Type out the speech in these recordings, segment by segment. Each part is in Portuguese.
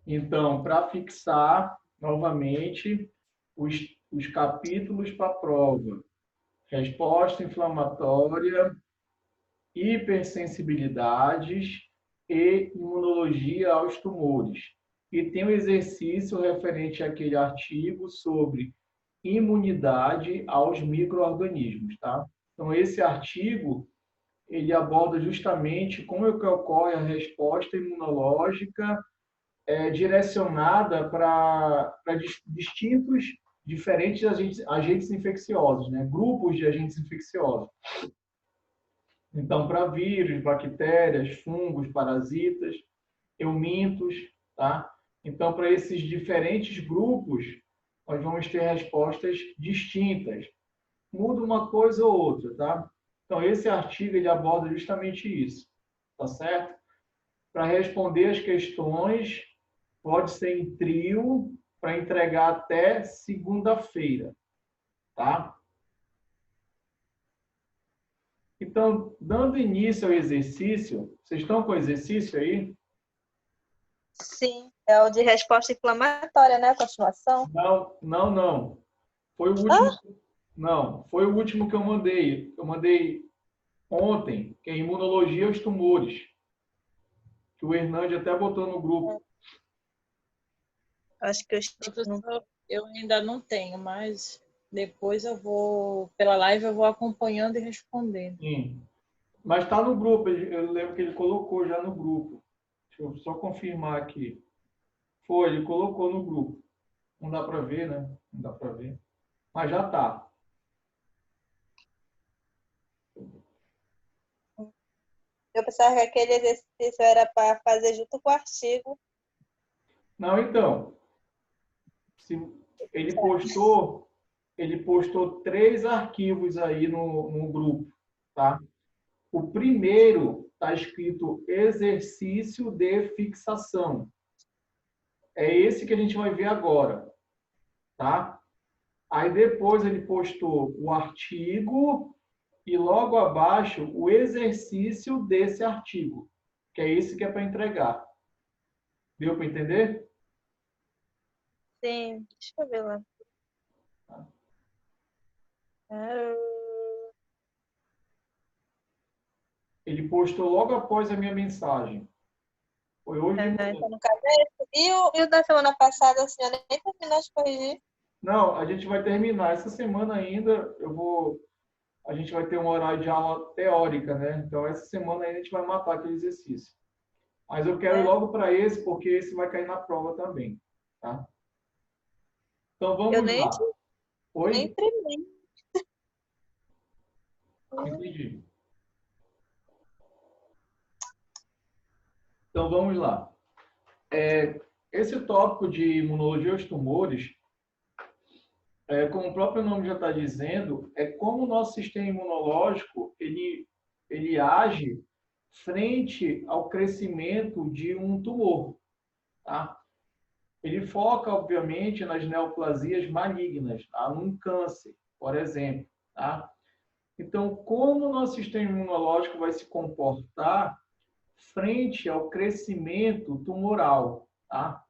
Então, para fixar novamente os capítulos para a prova: resposta inflamatória, hipersensibilidades e imunologia aos tumores. E tem um exercício referente àquele artigo sobre imunidade aos micro-organismos, tá? Então, esse artigo, ele aborda justamente como é que ocorre a resposta imunológica direcionada para distintos, diferentes agentes infecciosos, né? Grupos de agentes infecciosos. Então, para vírus, bactérias, fungos, parasitas, eumintos, tá? Então, para esses diferentes grupos, nós vamos ter respostas distintas. Muda uma coisa ou outra, tá? Então, esse artigo ele aborda justamente isso, tá certo? Para responder as questões, pode ser em trio, para entregar até segunda-feira, tá? Então, dando início ao exercício, vocês estão com o exercício aí? Sim, é o de resposta inflamatória, né? A continuação. Não, não, não. Foi o último. Não, foi o último que eu mandei. Eu mandei ontem, que é imunologia aos tumores, que o Hernande até botou no grupo. Acho que Professor, eu ainda não tenho, mas depois eu vou, pela live, eu vou acompanhando e respondendo. Sim. Mas está no grupo, eu lembro que ele colocou já no grupo. Deixa eu só confirmar aqui. Foi, ele colocou no grupo. Não dá para ver, né? Não dá para ver. Mas já está. Eu pensava que aquele exercício era para fazer junto com o artigo. Não, então. Ele postou, ele postou 3 arquivos aí no grupo, tá? O primeiro está escrito exercício de fixação. É esse que a gente vai ver agora, tá? Aí depois ele postou o artigo e logo abaixo o exercício desse artigo, que é esse que é para entregar. Deu para entender? Sim, deixa eu ver lá. Ele postou logo após a minha mensagem. Foi hoje de manhã. Então, no caso é esse. E o da semana passada, assim, eu nem terminou de corrigir. Não, a gente vai terminar. Essa semana ainda a gente vai ter um horário de aula teórica, né? Então, essa semana ainda a gente vai matar aquele exercício. Mas eu quero ir logo para esse, porque esse vai cair na prova também, tá? Então, vamos Eu nem, lá. Oi? nem imprimi. Entendi. Então, vamos lá. Esse tópico de imunologia aos tumores, como o próprio nome já está dizendo, é como o nosso sistema imunológico ele age frente ao crescimento de um tumor, tá? Ele foca, obviamente, nas neoplasias malignas, tá? Num câncer, por exemplo, tá? Então, como o nosso sistema imunológico vai se comportar frente ao crescimento tumoral, tá?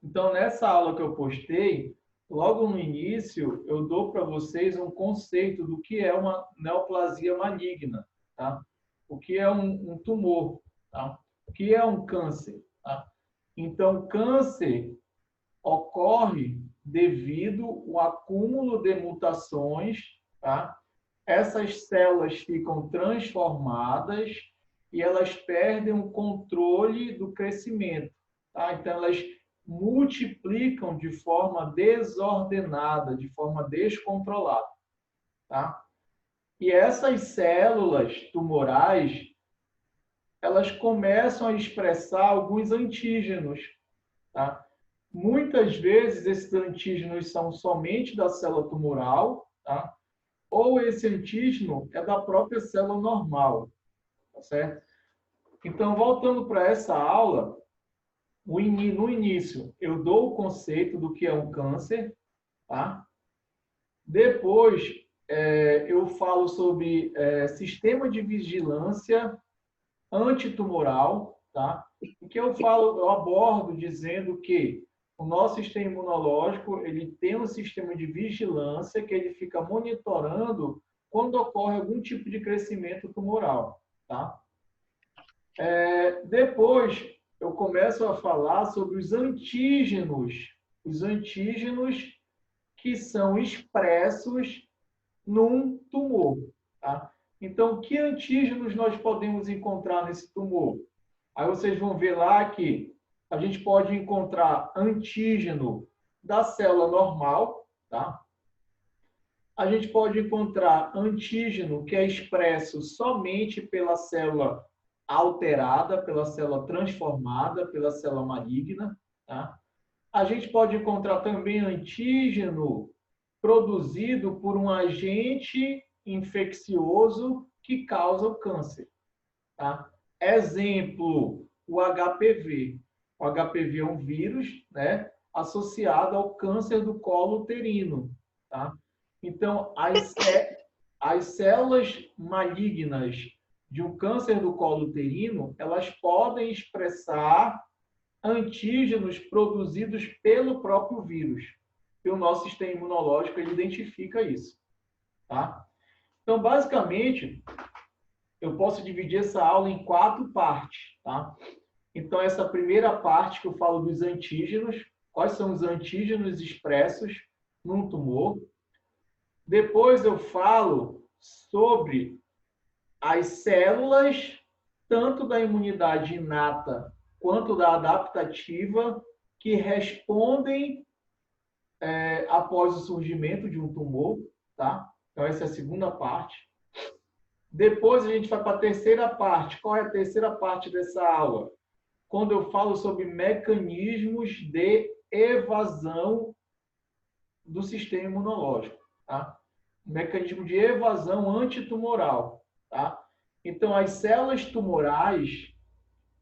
Então, nessa aula que eu postei, logo no início, eu dou para vocês um conceito do que é uma neoplasia maligna, tá? O que é um tumor, tá? O que é um câncer, tá? Então, câncer ocorre devido ao acúmulo de mutações, tá? Essas células ficam transformadas e elas perdem o controle do crescimento, tá? Então, elas multiplicam de forma desordenada, de forma descontrolada, tá? E essas células tumorais, elas começam a expressar alguns antígenos, tá? Muitas vezes esses antígenos são somente da célula tumoral, tá? Ou esse antígeno é da própria célula normal, tá certo? Então, voltando para essa aula, no início, eu dou o conceito do que é um câncer, tá? Depois, eu falo sobre sistema de vigilância antitumoral, tá? em que eu abordo dizendo que o nosso sistema imunológico ele tem um sistema de vigilância que ele fica monitorando quando ocorre algum tipo de crescimento tumoral, tá? Depois, eu começo a falar sobre os antígenos que são expressos num tumor, tá? Então, que antígenos nós podemos encontrar nesse tumor? Aí vocês vão ver lá que a gente pode encontrar antígeno da célula normal, tá? A gente pode encontrar antígeno que é expresso somente pela célula alterada, pela célula transformada, pela célula maligna, tá? A gente pode encontrar também antígeno produzido por um agente infeccioso que causa o câncer, tá? Exemplo, o HPV. O HPV é um vírus, né, associado ao câncer do colo uterino, tá? Então, as células malignas de um câncer do colo uterino, elas podem expressar antígenos produzidos pelo próprio vírus. E o nosso sistema imunológico ele identifica isso, tá? Então, basicamente, eu posso dividir essa aula em 4 partes, tá? Então, essa primeira parte que eu falo dos antígenos, quais são os antígenos expressos num tumor. Depois eu falo sobre as células, tanto da imunidade inata quanto da adaptativa, que respondem após o surgimento de um tumor, tá? Então, essa é a segunda parte. Depois a gente vai para a terceira parte. Qual é a terceira parte dessa aula? Quando eu falo sobre mecanismos de evasão do sistema imunológico, tá? Mecanismo de evasão antitumoral, tá? Então, as células tumorais,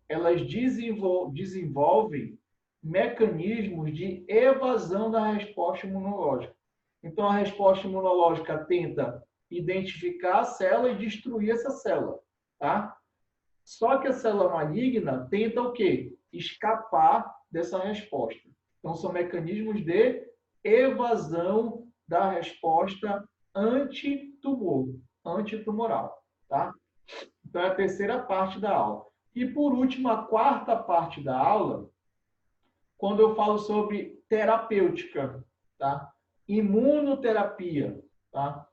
elas desenvolvem mecanismos de evasão da resposta imunológica. Então, a resposta imunológica tenta identificar a célula e destruir essa célula, tá? Só que a célula maligna tenta o quê? Escapar dessa resposta. Então, são mecanismos de evasão da resposta antitumoral, tá? Então, é a terceira parte da aula. E, por último, a quarta parte da aula, quando eu falo sobre terapêutica, tá? Imunoterapia, tá?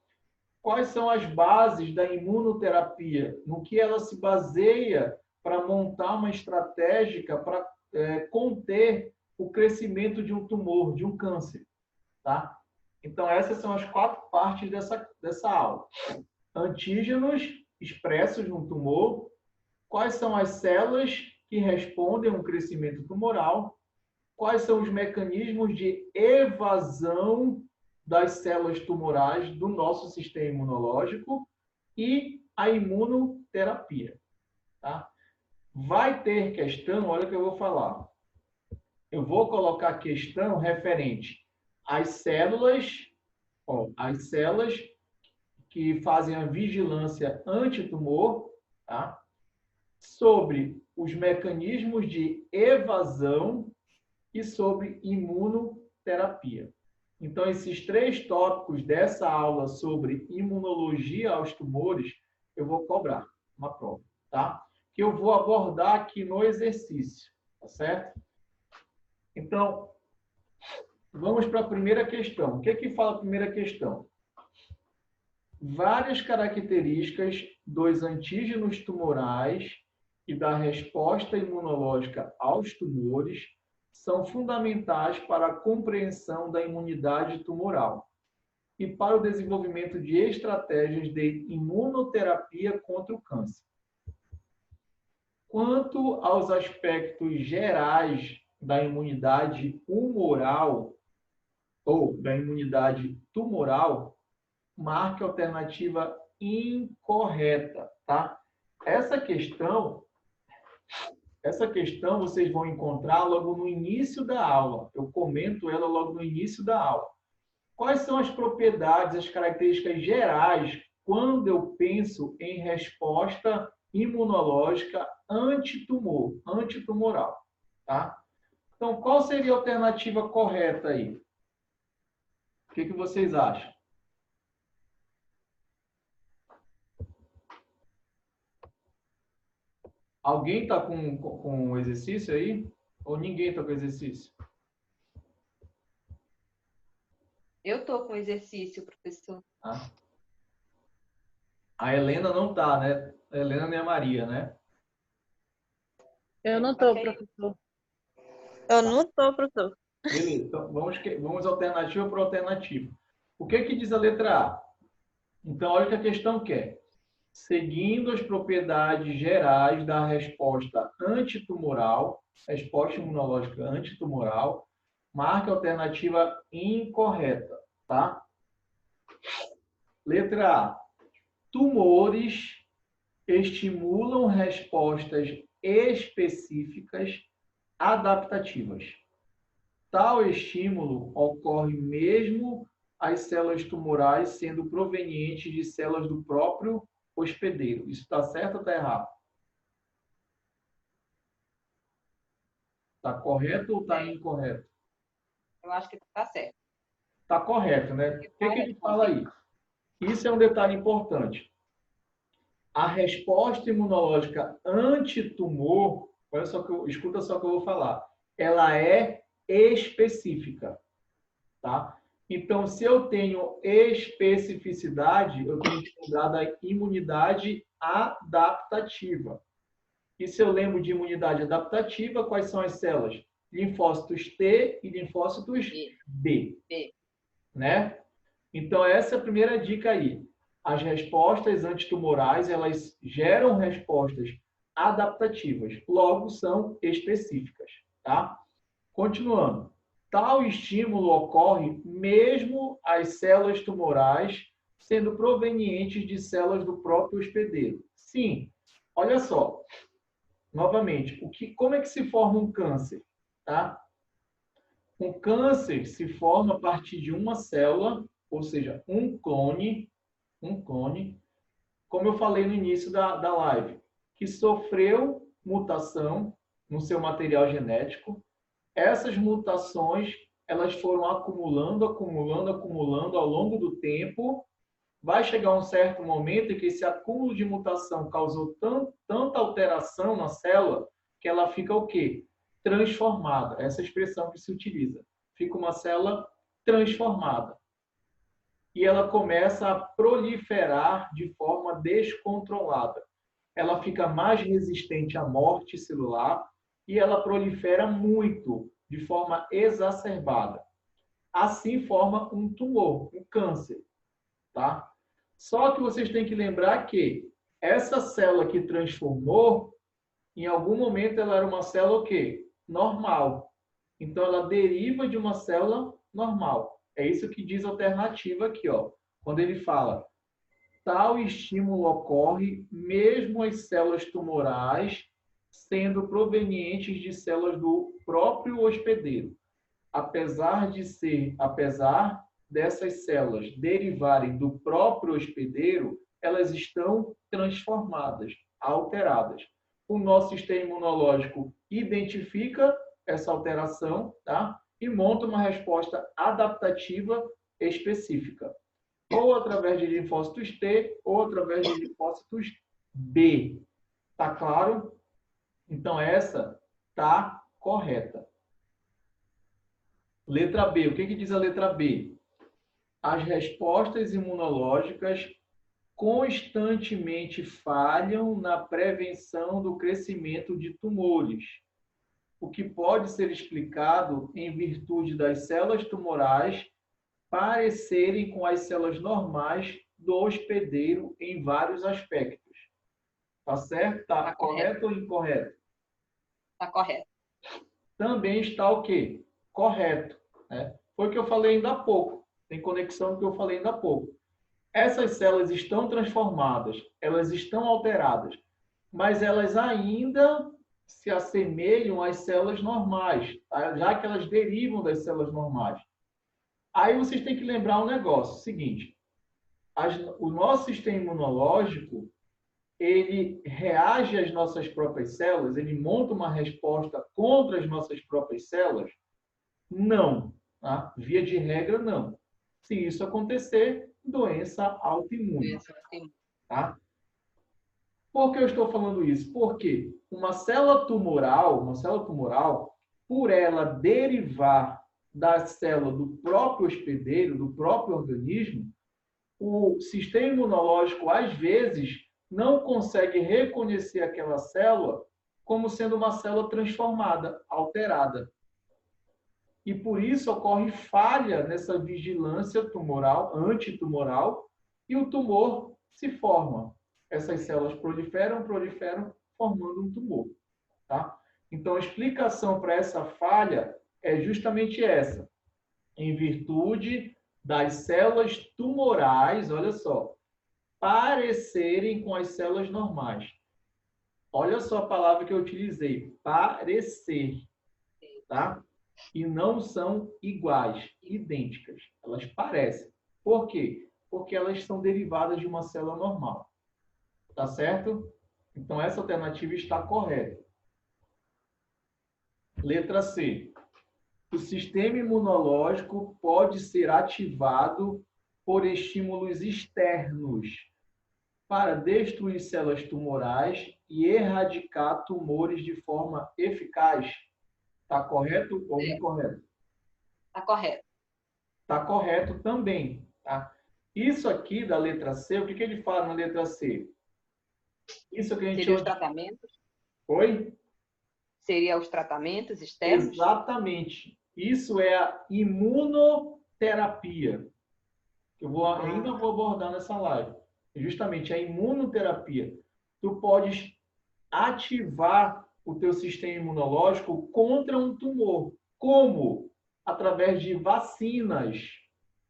Quais são as bases da imunoterapia? No que ela se baseia para montar uma estratégia para conter o crescimento de um tumor, de um câncer, tá? Então, essas são as 4 partes dessa aula. Antígenos expressos no tumor, quais são as células que respondem ao crescimento tumoral, quais são os mecanismos de evasão das células tumorais do nosso sistema imunológico e a imunoterapia, tá? Vai ter questão, olha o que eu vou falar. Eu vou colocar questão referente às células, as células que fazem a vigilância antitumor, tá? Sobre os mecanismos de evasão e sobre imunoterapia. Então, esses 3 tópicos dessa aula sobre imunologia aos tumores, eu vou cobrar uma prova, tá? Que eu vou abordar aqui no exercício, tá certo? Então, vamos para a primeira questão. O que é que fala a primeira questão? Várias características dos antígenos tumorais e da resposta imunológica aos tumores são fundamentais para a compreensão da imunidade tumoral e para o desenvolvimento de estratégias de imunoterapia contra o câncer. Quanto aos aspectos gerais da imunidade humoral ou da imunidade tumoral, marque a alternativa incorreta, tá? Essa questão vocês vão encontrar logo no início da aula. Eu comento ela logo no início da aula. Quais são as propriedades, as características gerais quando eu penso em resposta imunológica antitumor, antitumoral, tá? Então, qual seria a alternativa correta aí? O que vocês acham? Alguém está com o exercício aí? Ou ninguém está com exercício? Eu estou com exercício, professor. Ah. A Helena não está, né? A Helena nem a Maria, né? Eu não estou, professor. Eu não estou, professor. Beleza, então vamos alternativa por alternativa. O que diz a letra A? Então, olha o que a questão quer. Seguindo as propriedades gerais da resposta antitumoral, resposta imunológica antitumoral, marque a alternativa incorreta, tá? Letra A. Tumores estimulam respostas específicas adaptativas. Tal estímulo ocorre mesmo as células tumorais sendo provenientes de células do próprio hospedeiro. Isso está certo ou está errado? Está correto ou está incorreto? Eu acho que está certo. Está correto, né? O que ele fala aí? Isso é um detalhe importante. A resposta imunológica antitumor, olha só escuta só o que eu vou falar, ela é específica, tá? Então, se eu tenho especificidade, eu tenho que lembrar da imunidade adaptativa. E se eu lembro de imunidade adaptativa, quais são as células? Linfócitos T e linfócitos B. Né? Então, essa é a primeira dica aí. As respostas antitumorais, elas geram respostas adaptativas, logo são específicas, tá? Continuando. Tal estímulo ocorre mesmo as células tumorais sendo provenientes de células do próprio hospedeiro. Sim, olha só. Novamente, como é que se forma um câncer? Tá? Um câncer se forma a partir de uma célula, ou seja, um clone, como eu falei no início da live, que sofreu mutação no seu material genético. Essas mutações, elas foram acumulando ao longo do tempo. Vai chegar um certo momento em que esse acúmulo de mutação causou tanta alteração na célula que ela fica o quê? Transformada. Essa expressão que se utiliza. Fica uma célula transformada. E ela começa a proliferar de forma descontrolada. Ela fica mais resistente à morte celular e ela prolifera muito, de forma exacerbada. Assim forma um tumor, um câncer. Tá? Só que vocês têm que lembrar que essa célula que transformou, em algum momento ela era uma célula o quê? Normal. Então ela deriva de uma célula normal. É isso que diz a alternativa aqui, ó. Quando ele fala, tal estímulo ocorre mesmo as células tumorais sendo provenientes de células do próprio hospedeiro. Apesar dessas células derivarem do próprio hospedeiro, elas estão transformadas, alteradas. O nosso sistema imunológico identifica essa alteração, tá? E monta uma resposta adaptativa específica. Ou através de linfócitos T, ou através de linfócitos B. Tá claro? Então, essa tá correta. Letra B. O que diz a letra B? As respostas imunológicas constantemente falham na prevenção do crescimento de tumores, o que pode ser explicado em virtude das células tumorais parecerem com as células normais do hospedeiro em vários aspectos. Tá certo? Tá correto ou incorreto? Tá correto. Também está o quê? Correto. Né? Foi o que eu falei ainda há pouco. Tem conexão com o que eu falei ainda há pouco. Essas células estão transformadas, elas estão alteradas, mas elas ainda se assemelham às células normais, tá? Já que elas derivam das células normais. Aí vocês têm que lembrar um negócio, o seguinte, o nosso sistema imunológico, ele reage às nossas próprias células? Ele monta uma resposta contra as nossas próprias células? Não. Tá? Via de regra, não. Se isso acontecer, doença autoimune. Tá? Por que eu estou falando isso? Porque uma célula tumoral, por ela derivar da célula do próprio hospedeiro, do próprio organismo, o sistema imunológico, às vezes, não consegue reconhecer aquela célula como sendo uma célula transformada, alterada. E por isso ocorre falha nessa vigilância tumoral, antitumoral, e o tumor se forma. Essas células proliferam, formando um tumor. Tá? Então, a explicação para essa falha é justamente essa. Em virtude das células tumorais, olha só, parecerem com as células normais. Olha só a palavra que eu utilizei, parecer, tá? E não são iguais, idênticas. Elas parecem. Por quê? Porque elas são derivadas de uma célula normal. Tá certo? Então, essa alternativa está correta. Letra C. O sistema imunológico pode ser ativado por estímulos externos para destruir células tumorais e erradicar tumores de forma eficaz. Está correto ou incorreto? Está correto. Está correto também. Tá? Isso aqui da letra C, o que ele fala na letra C? Isso que a gente Seria os tratamentos? Oi? Seria os tratamentos externos? Exatamente. Isso é a imunoterapia. Eu ainda vou abordar nessa live. Justamente a imunoterapia. Tu podes ativar o teu sistema imunológico contra um tumor. Como? Através de vacinas.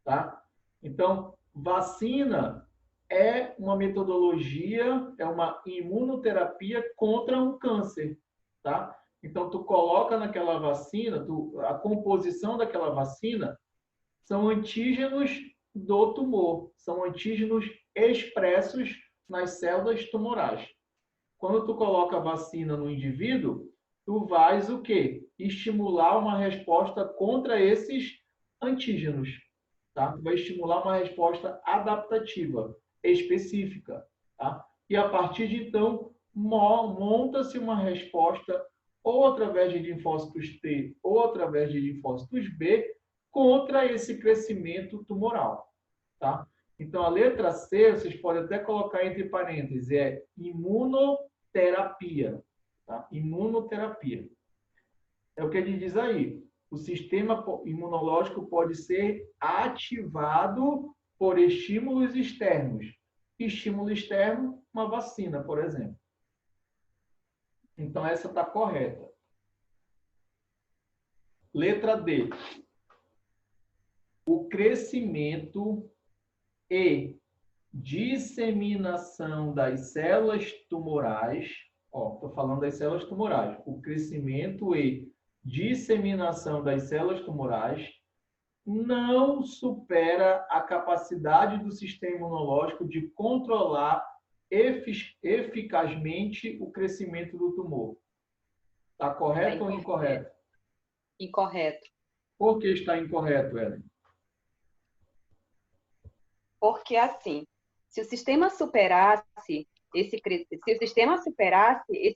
Tá? Então, vacina é uma metodologia, é uma imunoterapia contra um câncer. Tá? Então, tu coloca naquela vacina, a composição daquela vacina são antígenos do tumor, são antígenos expressos nas células tumorais. Quando tu coloca a vacina no indivíduo, tu vais o quê? Estimular uma resposta contra esses antígenos. Tá? Tu vai estimular uma resposta adaptativa, específica. Tá? E a partir de então, monta-se uma resposta ou através de linfócitos T ou através de linfócitos B contra esse crescimento tumoral. Tá? Então, a letra C, vocês podem até colocar entre parênteses, é imunoterapia. Tá? Imunoterapia. É o que ele diz aí. O sistema imunológico pode ser ativado por estímulos externos. Estímulo externo, uma vacina, por exemplo. Então, essa está correta. Letra D. O crescimento e disseminação das células tumorais. Estou falando das células tumorais. O crescimento e disseminação das células tumorais não supera a capacidade do sistema imunológico de controlar eficazmente o crescimento do tumor. Está correto ou incorreto? Incorreto. Por que está incorreto, Ellen? Porque assim, se o sistema superasse esse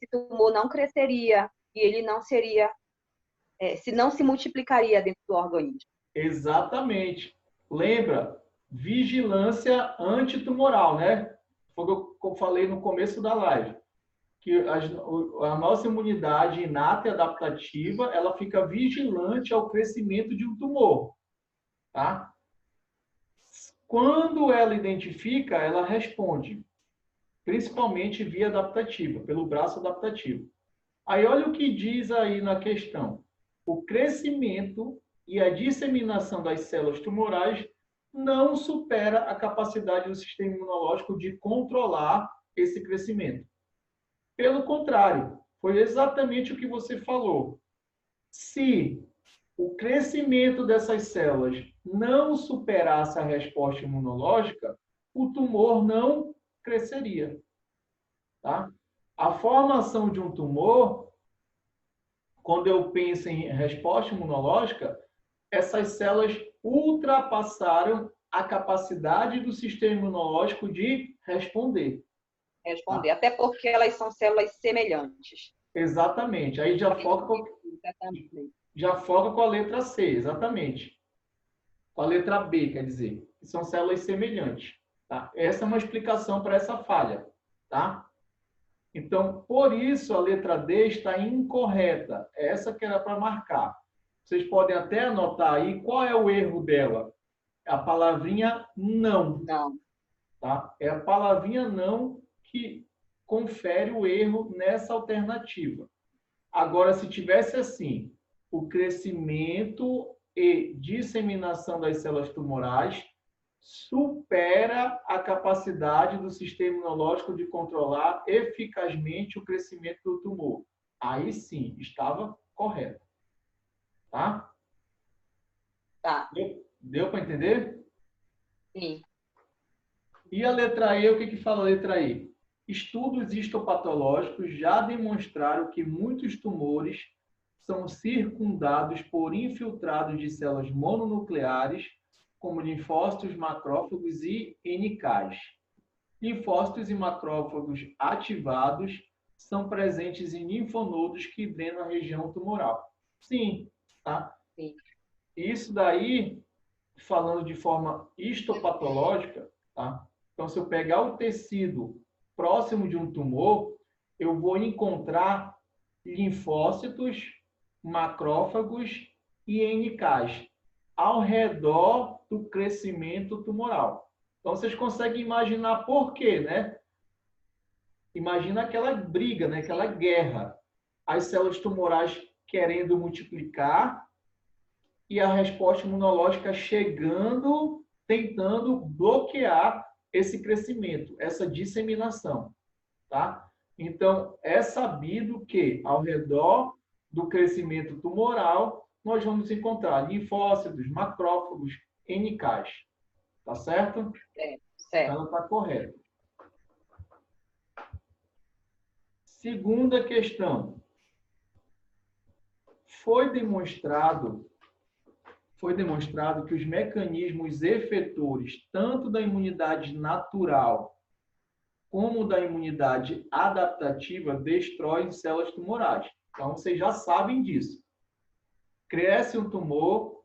tumor não cresceria e ele não seria, se não se multiplicaria dentro do organismo. Exatamente. Lembra? Vigilância antitumoral, né? Foi o que eu falei no começo da live. Que a nossa imunidade inata e adaptativa, ela fica vigilante ao crescimento de um tumor. Tá? Quando ela identifica, ela responde. Principalmente via adaptativa, pelo braço adaptativo. Aí olha o que diz aí na questão. O crescimento e a disseminação das células tumorais não supera a capacidade do sistema imunológico de controlar esse crescimento. Pelo contrário, foi exatamente o que você falou. Se o crescimento dessas células não superasse a resposta imunológica, o tumor não cresceria. tá? A formação de um tumor, quando eu penso em resposta imunológica, essas células ultrapassaram a capacidade do sistema imunológico de responder. Responder. Até porque elas são células semelhantes. Exatamente. Aí já foca com a letra C, exatamente. Com a letra B, quer dizer, que são células semelhantes. Tá? Essa é uma explicação para essa falha. Tá? Então, por isso a letra D está incorreta. Essa que era para marcar. Vocês podem até anotar aí qual é o erro dela. A palavrinha não. Não. Tá? É a palavrinha não que confere o erro nessa alternativa. Agora, se tivesse assim, o crescimento e disseminação das células tumorais supera a capacidade do sistema imunológico de controlar eficazmente o crescimento do tumor. Aí sim, estava correto. Tá? Tá. Deu para entender? Sim. E a letra E, o que fala a letra E? Estudos histopatológicos já demonstraram que muitos tumores são circundados por infiltrados de células mononucleares, como linfócitos, macrófagos e NKs. Linfócitos e macrófagos ativados são presentes em linfonodos que drenam a região tumoral. Sim, tá? Sim. Isso daí, falando de forma histopatológica, tá? Então, se eu pegar o tecido próximo de um tumor, eu vou encontrar linfócitos, macrófagos e NKs ao redor do crescimento tumoral. Então, vocês conseguem imaginar por quê, né? Imagina aquela briga, né? Aquela guerra. As células tumorais querendo multiplicar e a resposta imunológica chegando, tentando bloquear esse crescimento, essa disseminação, tá? Então, é sabido que ao redor do crescimento tumoral, nós vamos encontrar linfócitos, macrófagos, NKs. Tá certo? Certo. Ela está correta. Segunda questão. Foi demonstrado que os mecanismos efetores, tanto da imunidade natural como da imunidade adaptativa, destroem células tumorais. Então, vocês já sabem disso. Cresce um tumor,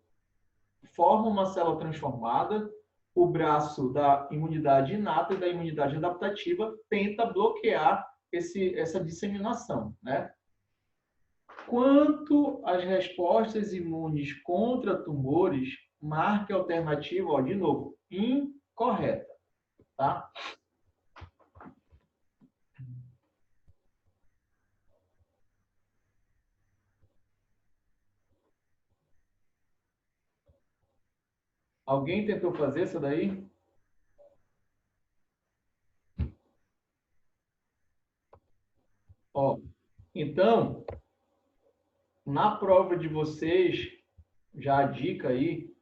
forma uma célula transformada, o braço da imunidade inata e da imunidade adaptativa tenta bloquear essa disseminação, né? Quanto às respostas imunes contra tumores, marque a alternativa, ó, de novo, incorreta, tá? Alguém tentou fazer isso daí? Ó, então, na prova de vocês, já a dica aí,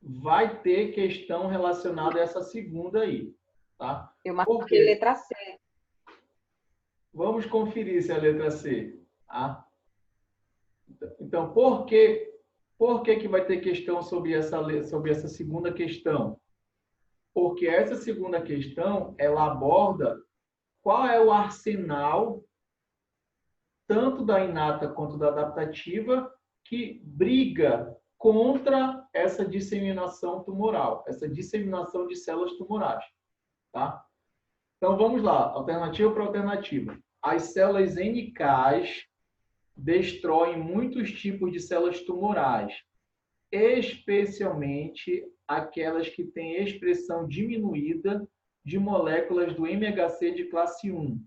vai ter questão relacionada a essa segunda aí, tá? Eu marquei letra C. Vamos conferir se é a letra C, tá? Então, por que vai ter questão sobre essa segunda questão? Porque essa segunda questão, ela aborda qual é o arsenal, tanto da inata quanto da adaptativa, que briga contra essa disseminação tumoral, essa disseminação de células tumorais, tá? Então, vamos lá, alternativa para alternativa. As células NKs destroem muitos tipos de células tumorais, especialmente aquelas que têm expressão diminuída de moléculas do MHC de classe 1,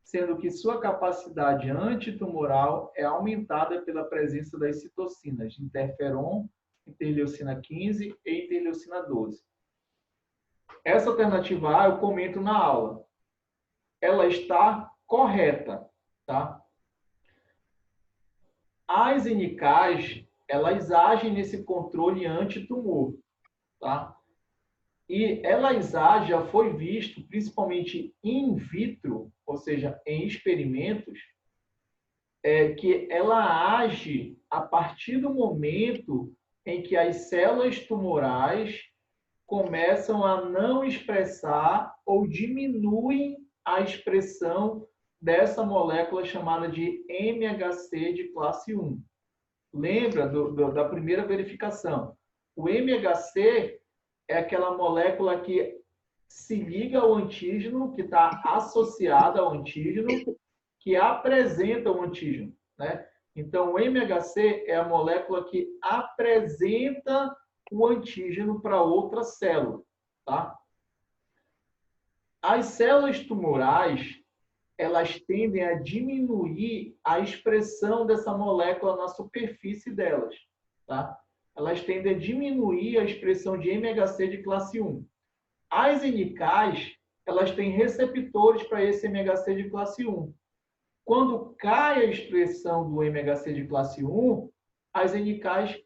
sendo que sua capacidade antitumoral é aumentada pela presença das citocinas interferon, interleucina 15 e interleucina 12. Essa alternativa A eu comento na aula. Ela está correta, tá? As NKs, elas agem nesse controle antitumor, tá? E ELA-ISA já foi visto, principalmente in vitro, ou seja, em experimentos, que ela age a partir do momento em que as células tumorais começam a não expressar ou diminuem a expressão dessa molécula chamada de MHC de classe 1. Lembra da primeira verificação? O MHC é aquela molécula que se liga ao antígeno, que está associada ao antígeno, que apresenta o antígeno, né? Então, o MHC é a molécula que apresenta o antígeno para outra célula, tá? As células tumorais, elas tendem a diminuir a expressão dessa molécula na superfície delas, tá? Elas tendem a diminuir a expressão de MHC de classe 1. As NKs, elas têm receptores para esse MHC de classe 1. Quando cai a expressão do MHC de classe 1, as NKs,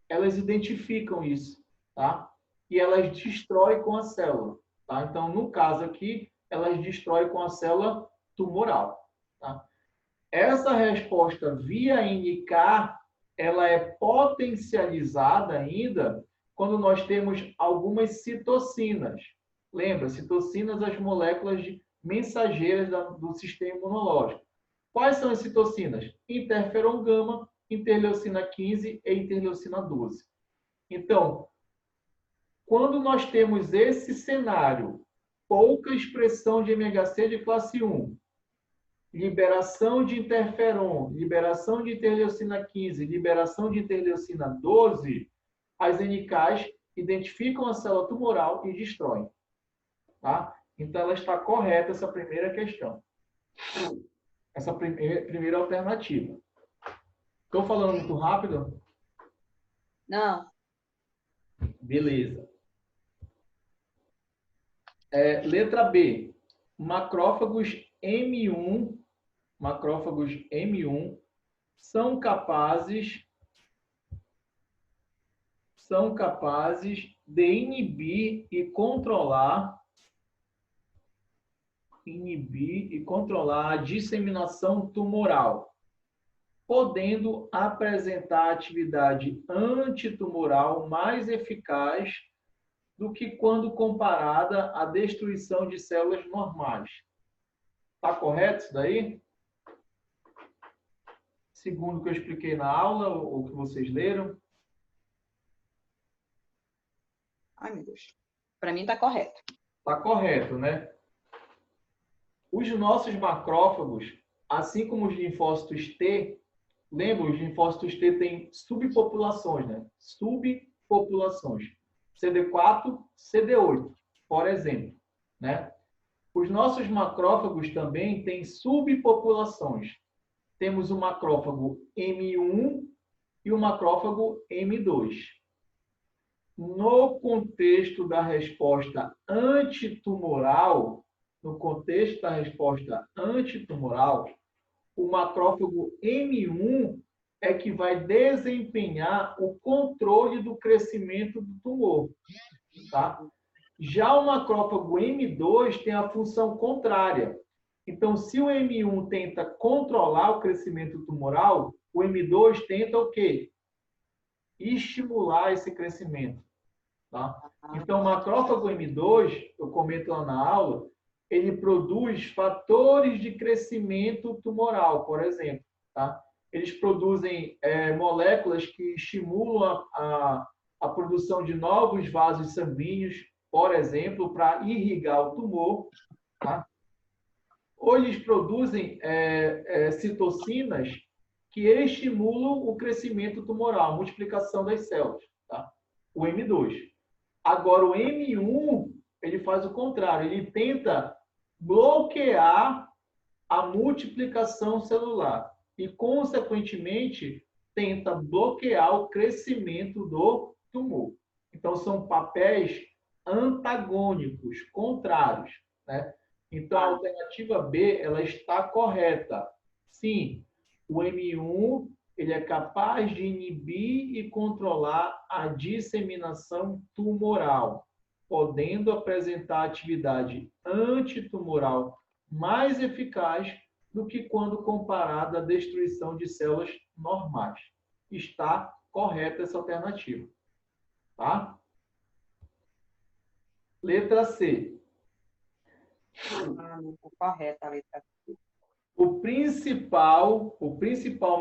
elas identificam isso, tá? E elas destroem com a célula, tá? Então, no caso aqui, elas destroem com a célula tumoral, tá? Essa resposta via NK, ela é potencializada ainda quando nós temos algumas citocinas. Lembra, citocinas, as moléculas mensageiras do sistema imunológico. Quais são as citocinas? Interferon gama, interleucina 15 e interleucina 12. Então, quando nós temos esse cenário, pouca expressão de MHC de classe 1, liberação de interferon, liberação de interleucina 15, liberação de interleucina 12, as NKs identificam a célula tumoral e destroem. Tá? Então, ela está correta, essa primeira questão. Essa primeira alternativa. Estou falando muito rápido? Não. Beleza. Letra B. Macrófagos M1 são capazes de inibir e controlar a disseminação tumoral, podendo apresentar atividade antitumoral mais eficaz do que quando comparada à destruição de células normais. Está correto isso daí? Segundo o que eu expliquei na aula, ou que vocês leram? Ai, meu Deus. Para mim está correto. Está correto, né? Os nossos macrófagos, assim como os linfócitos T, lembra, os linfócitos T têm subpopulações, né? Subpopulações. CD4, CD8, por exemplo, né? Os nossos macrófagos também têm subpopulações. Temos o macrófago M1 e o macrófago M2. No contexto da resposta antitumoral, o macrófago M1 é que vai desempenhar o controle do crescimento do tumor, tá? Já o macrófago M2 tem a função contrária. Então, se o M1 tenta controlar o crescimento tumoral, o M2 tenta o quê? Estimular esse crescimento, tá? Então, o macrófago M2, eu comento lá na aula, ele produz fatores de crescimento tumoral, por exemplo, tá? Eles produzem moléculas que estimulam a produção de novos vasos sanguíneos, por exemplo, para irrigar o tumor, tá? Ou eles produzem citocinas que estimulam o crescimento tumoral, a multiplicação das células, tá? O M2. Agora, o M1, ele faz o contrário, ele tenta bloquear a multiplicação celular e, consequentemente, tenta bloquear o crescimento do tumor. Então, são papéis antagônicos, contrários, né? Então, a alternativa B, ela está correta. Sim, o M1, ele é capaz de inibir e controlar a disseminação tumoral, podendo apresentar atividade antitumoral mais eficaz do que quando comparada à destruição de células normais. Está correta essa alternativa. Tá? Letra C. Não está correta a letra C. O principal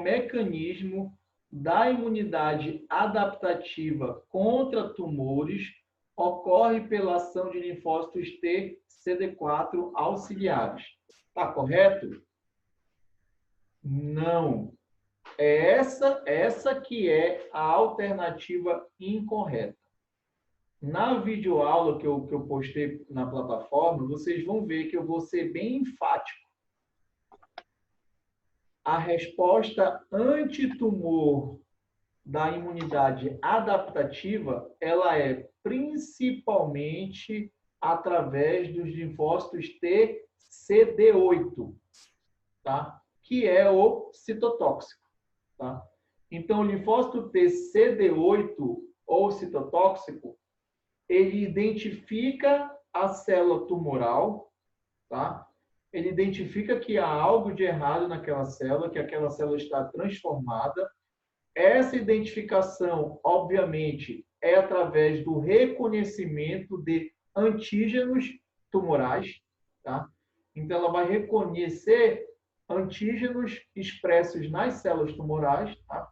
mecanismo da imunidade adaptativa contra tumores ocorre pela ação de linfócitos T CD4 auxiliares. Está correto? Não. É essa que é a alternativa incorreta. Na videoaula que eu postei na plataforma, vocês vão ver que eu vou ser bem enfático. A resposta antitumor da imunidade adaptativa, ela é principalmente através dos linfócitos T CD8, tá? Que é o citotóxico. Tá? Então, o linfócito T CD8 ou citotóxico, ele identifica a célula tumoral, tá? Ele identifica que há algo de errado naquela célula, que aquela célula está transformada. Essa identificação, obviamente, é através do reconhecimento de antígenos tumorais, tá? Então, ela vai reconhecer antígenos expressos nas células tumorais, tá?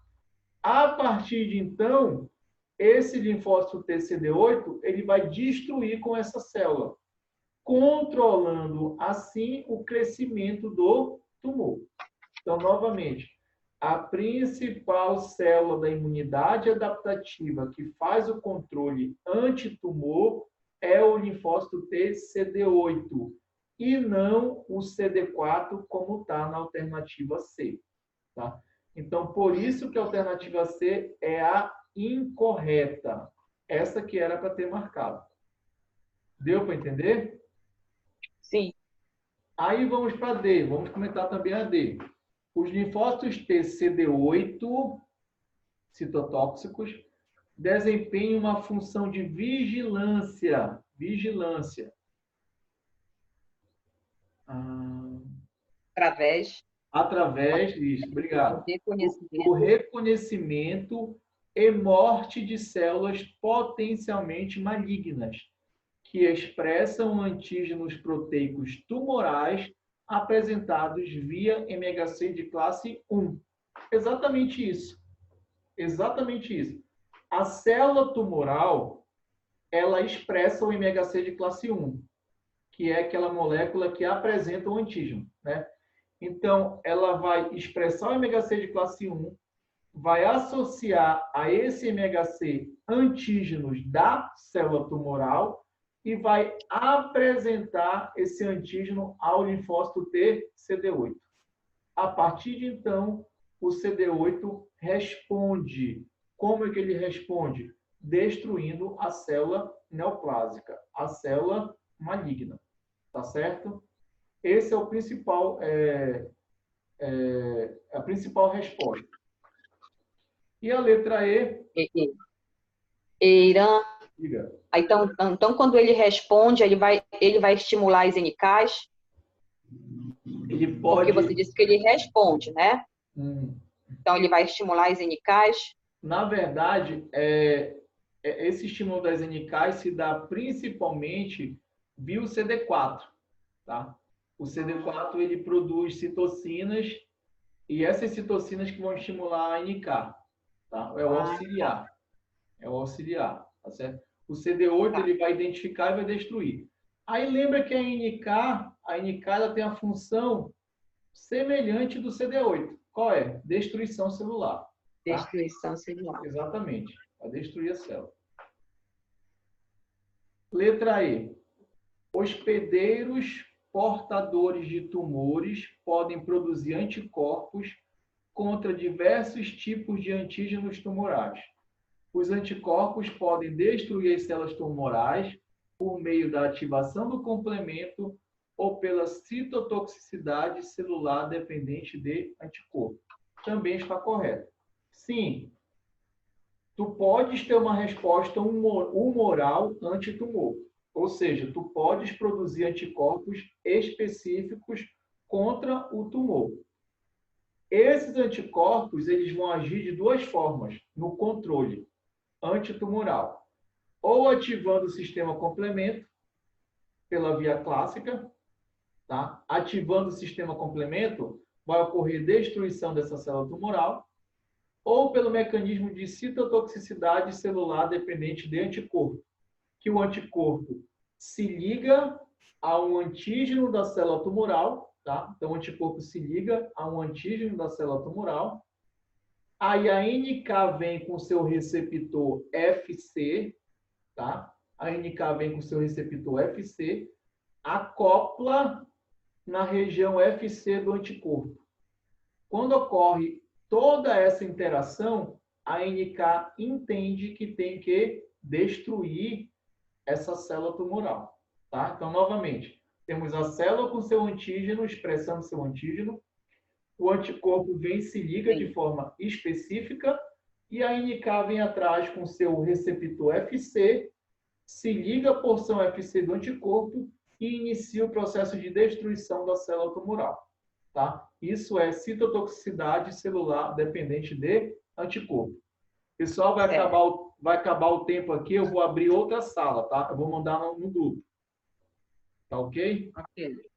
A partir de então, esse linfócito TCD8, ele vai destruir com essa célula, controlando assim o crescimento do tumor. Então, novamente, a principal célula da imunidade adaptativa que faz o controle antitumor é o linfócito TCD8 e não o CD4, como está na alternativa C. Tá? Então, por isso que a alternativa C é a incorreta. Essa que era para ter marcado. Deu para entender? Sim. Aí vamos para D. Vamos comentar também a D. Os linfócitos TCD8, citotóxicos, desempenham uma função de vigilância. Através disso, obrigado. O reconhecimento e morte de células potencialmente malignas, que expressam antígenos proteicos tumorais apresentados via MHC de classe 1. Exatamente isso. Exatamente isso. A célula tumoral, ela expressa o MHC de classe 1, que é aquela molécula que apresenta o antígeno, né? Então, ela vai expressar o MHC de classe 1, vai associar a esse MHC antígenos da célula tumoral e vai apresentar esse antígeno ao linfócito T CD8. A partir de então, o CD8 responde. Como é que ele responde? Destruindo a célula neoplásica, a célula maligna. Tá certo? Esse é o principal, a principal resposta. E a letra E? Irã. Diga. Então, quando ele responde, ele vai estimular as NKs? Ele pode... Porque você disse que ele responde, né? Então, ele vai estimular as NKs? Na verdade, esse estímulo das NKs se dá principalmente via o CD4. Tá? O CD4 ele produz citocinas e essas citocinas que vão estimular a NK. Tá? É o auxiliar. É o auxiliar. Tá certo? O CD8 ele vai identificar e vai destruir. Aí lembra que a NK ela tem a função semelhante do CD8. Qual é? Destruição celular. Tá? Destruição celular. Exatamente. Vai destruir a célula. Letra E. Hospedeiros portadores de tumores podem produzir anticorpos contra diversos tipos de antígenos tumorais. Os anticorpos podem destruir as células tumorais por meio da ativação do complemento ou pela citotoxicidade celular dependente de anticorpo. Também está correto. Sim, tu podes ter uma resposta humoral antitumor. Ou seja, tu podes produzir anticorpos específicos contra o tumor. Esses anticorpos, eles vão agir de duas formas no controle antitumoral. Ou ativando o sistema complemento, pela via clássica, tá? Ativando o sistema complemento, vai ocorrer destruição dessa célula tumoral, ou pelo mecanismo de citotoxicidade celular dependente de anticorpo, que o anticorpo se liga a um antígeno da célula tumoral, tá? Então, o anticorpo se liga a um antígeno da célula tumoral. Aí a NK vem com seu receptor FC, tá? A NK vem com seu receptor FC, acopla na região FC do anticorpo. Quando ocorre toda essa interação, a NK entende que tem que destruir essa célula tumoral, tá? Então, novamente, temos a célula com seu antígeno, expressando seu antígeno, o anticorpo vem e se liga de forma específica, e a NK vem atrás com seu receptor FC, se liga à porção FC do anticorpo e inicia o processo de destruição da célula tumoral, tá? Isso é citotoxicidade celular dependente de anticorpo. Pessoal, vai acabar o tempo aqui, eu vou abrir outra sala, tá? Eu vou mandar no grupo. Tá ok? Ok.